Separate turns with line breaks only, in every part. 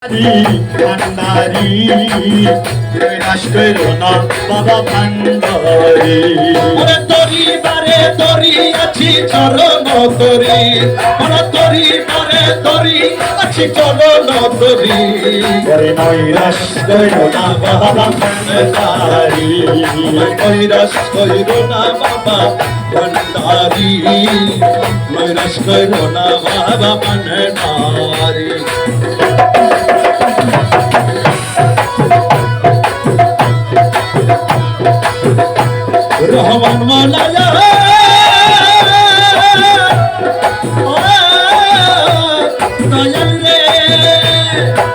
ভান্ডারি রাস করো না বাবা ভান্ডারি
ওরে তরি বারে তরি আছি চরণ তরি ওরে তরি বারে তরি আছি চরণ তরি
ওরে নৈরাস করো না বাবা ভান্ডারি
নৈরাস কইরো না বাবা ভান্ডারি নৈরাস কইরো না বাবা ভান্ডারি রহমান মৌলানা দয়াল রে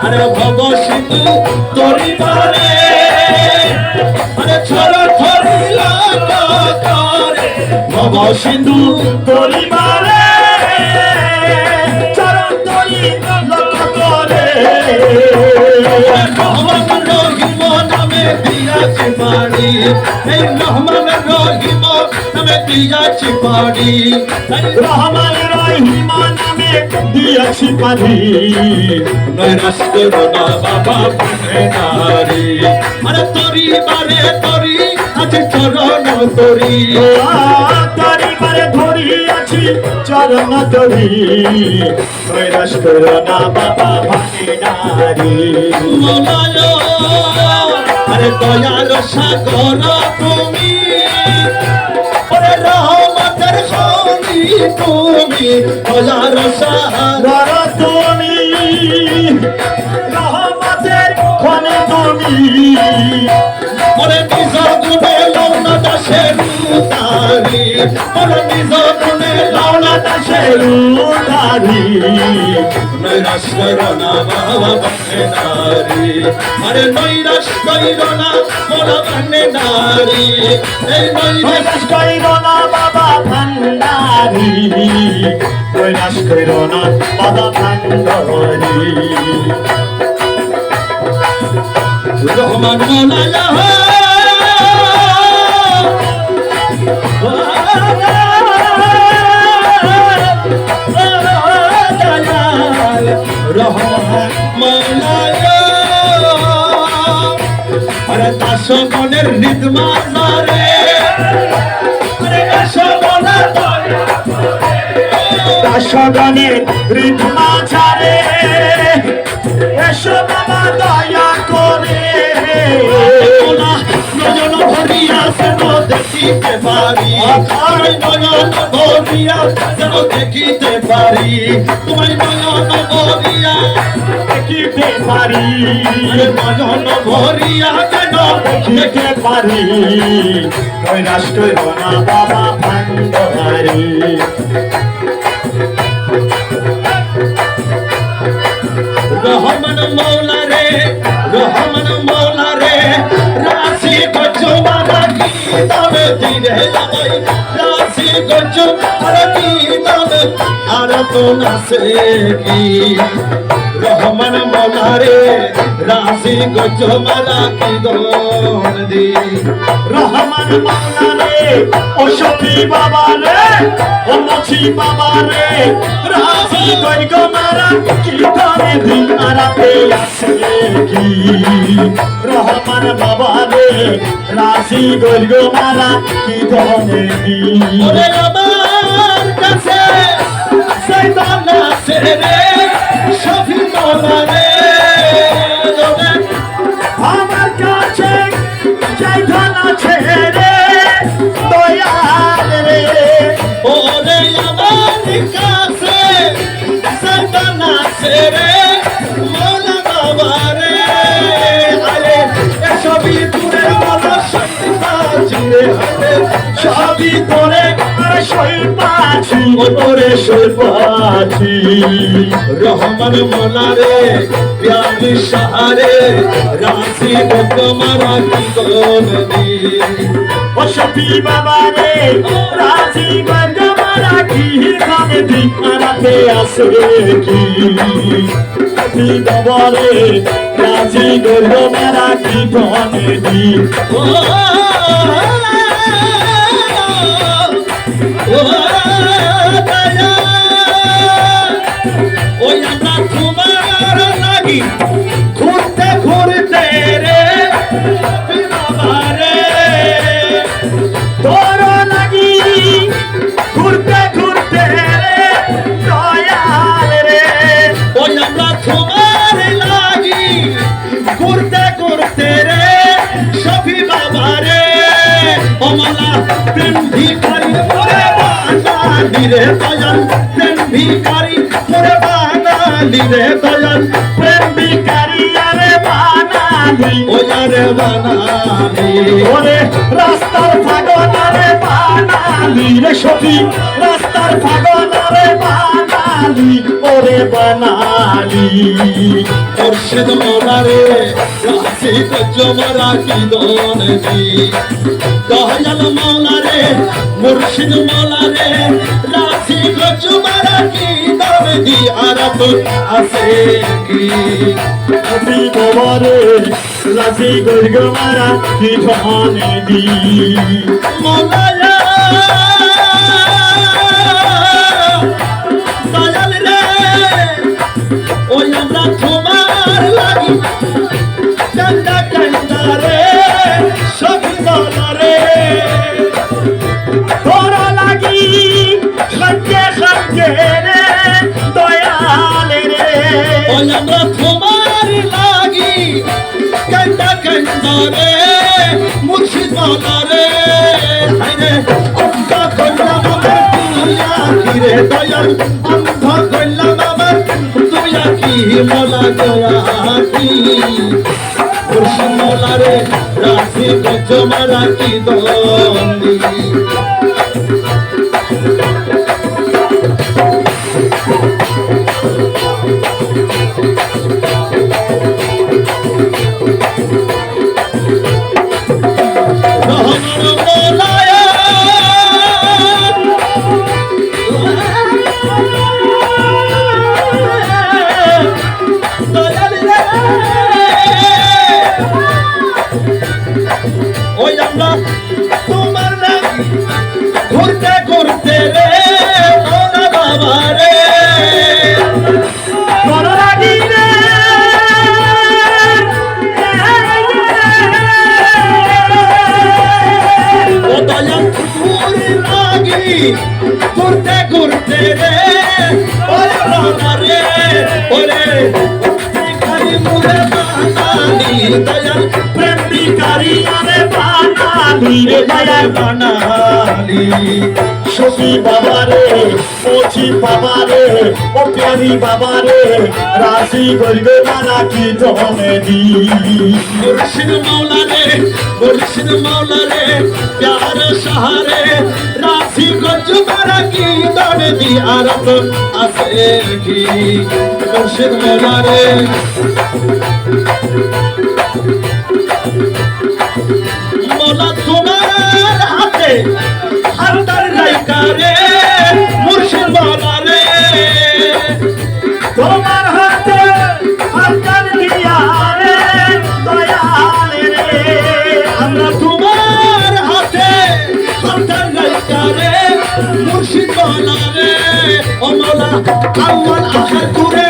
আরে ভব সিন্ধু তরি বারে আরে ছড় ধরিলা করে ভব সিন্ধু তরি বারে
চরণ তরি লক্ষ করে
রহমান রহিম নামে দিয়াছে বাড়ি এই রহমান রহিম নামে দিয়াছে বাড়ি
রহমান রহিম নামে দিয়াছি পারি
নৈরাস করো না বাবা ভান্ডারি আরে তরি বারে তরি আছে চরণ তরি
তারি বারে ধরি আছি চরণ তরি নৈরাস করো না বাবা ভান্ডারি
মৌলানা আরে দয়াল সাগর তুমি ওরে রহমতের খনি তুমি দয়াল সাগর
তুমি রহমতের খনি তুমি
ওরে নিজ গুণে লৌনা দাসের উতারি ওরে নিজ গুণে লৌনা দাসের
উদারি
নৈরাস করো না বাবা ভান্ডারি আরে নৈরাস করো না বাবা ভান্ডারি এই নৈরাস
কইরো না বাবা ভান্ডারি নৈরাস কইরো না বাবা ভান্ডারি
রহমান মৌলানা রহমান মৌলানা আরে দাস মনের নিদমারে আরে এসো বলা
দাসগণে ঋতমা ছাড়ে এসো বাবা দয়া করে
নয়ন ভরিয়া যেন দেখিতে পারি আমি নয়ন ভরিয়া যেন দেখিতে পারি তোমায় নয়ন ভরিয়া
দেখিতে পারি
নয়ন ভরিয়া যেন
দেখিতে পারি নৈরাস কইরো না বাবা ভান্ডারি
রহমান মৌলা রে রহমান মৌলা রে রাশি গজো বাবা কি তবে দিরে যাই রাশি গজো আর কি তবে আর তো নাসে কি রহমান মৌলা রে রাশি গজো মারা কি গন দি
রহমান মাওলা রে ও শফি বাবা রে ও মছি বাবা রে রাজি কই গো মারা কি করে দিন আরাতে আসে কি রহমান বাবা রে রাজি কই গো মারা কি ধনে দি
ওরে আমার কাছে শয়তান আছে রে শফি মৌলা রে
আমার কাছে শয়তান আছে রে দয়াল রে
ওরে আমার কাছে শয়তান আছে রে মৌলা বাবা রে আরে সবই দূরে বলো সত্যি রে
সবই তোরে আর সই পাছি ও তোরে সই পাছি
রহমান মৌলা রে প্যারি সাহারে রাশি তোমারা কি গলদি
ও শফি বাবা রে রাজি গর্গ মারা কি খাবে দিকারাতে আসে কি শফি বাবা রে রাজি গর্গ মারা কি ধনে দি
ও দয়া ওই আমরা তোমার লাগি প্রেম ভিখারি মোরে বাঙালি রে দয়াল প্রেম ভিখারি মোরে বাঙালি রে দয়াল
প্রেম ভিখারি আরে বাঙালি
ওরে বাঙালি
ওরে রাস্তার ফাগন আরে বাঙালি রে সখী রাস্তার ফাগন আরে বাঙালি ওরে বাঙালি
মুর্শিদ মোলারে রাশি জমরা কি দনজি দয়াল মোলারে মুর্শিদ মোলারে রাশি জমরা কি দনজি আরব আছে কি
রাজি গোবরে রাজি গর্গ মারা কি ধনে দি
মোলায়া দয়াল রে ওই আমরা তোমার লাগি কান্দা কান্দা রে সখী মোলারে
তোর লাগি খাদ্যে খাদ্যে রে দয়ালে রে
ওই আমরা তোমার লাগি কান্দা কান্দা রে মুর্শিদ মোলারে হায়রে অন্ধ করলাম আমার দুনিয়া কি রে দয়াল অন্ধ করলাম আমার দুনিয়া কি মোলা দয়া কি মুর্শিদ মোলারে রাশি জমারা কি দন্দি ওই আমরা তোমার নাম ঘুরতে ঘুরতে রে ওরা বাবা রে
তোর লাগি রে
ও দয়াল ঘুর লাগি ঘুরতে ঘুরতে রে ওরে বাবা রে ওরে খালি মুরে বাঙালি দয়াল
প্রেম ভিখারি আরে বাঙালি রে দয়াল
বাঙালি
সখী বাবা রে পচি বাবা রে ও প্যারি বাবা রে রাজি গর্গ মারা কি ধনে দি
মুর্শিদ মৌলা রে প্যার সাহারে রাশি গঞ্জ মারা কি দনে দি আরব আছে কি মুর্শিদ মৌলা রে মৌলা তোমার হাতে হাতার রাইকা রে মুর্শিদ মৌলা রে
তোমার হাতে হাতকার দিয়া রে দয়ালে রে
আমরা তোমার হাতে হাতার রাইকা রে মুর্শিদ মৌলা রে ও মৌলা আউয়াল আখির তুরে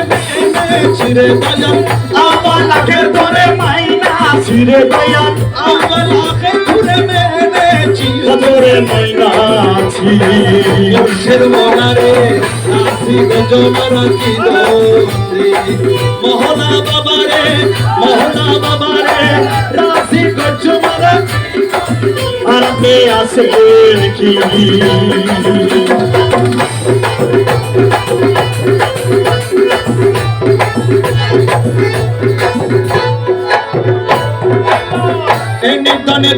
এনেছি রে দয়াল
আমার লাখের ধরে মাইনা ছিড়ে দয়াল
আউয়াল আখির তুরে এনেছি
ধরে মাইনা ছি
মুর্শিদ মৌলা রে রাশি জমারা কি দন্দি মহলা বাবা রে রাশি জমারা
আর কে আছে কি
এই নিদানে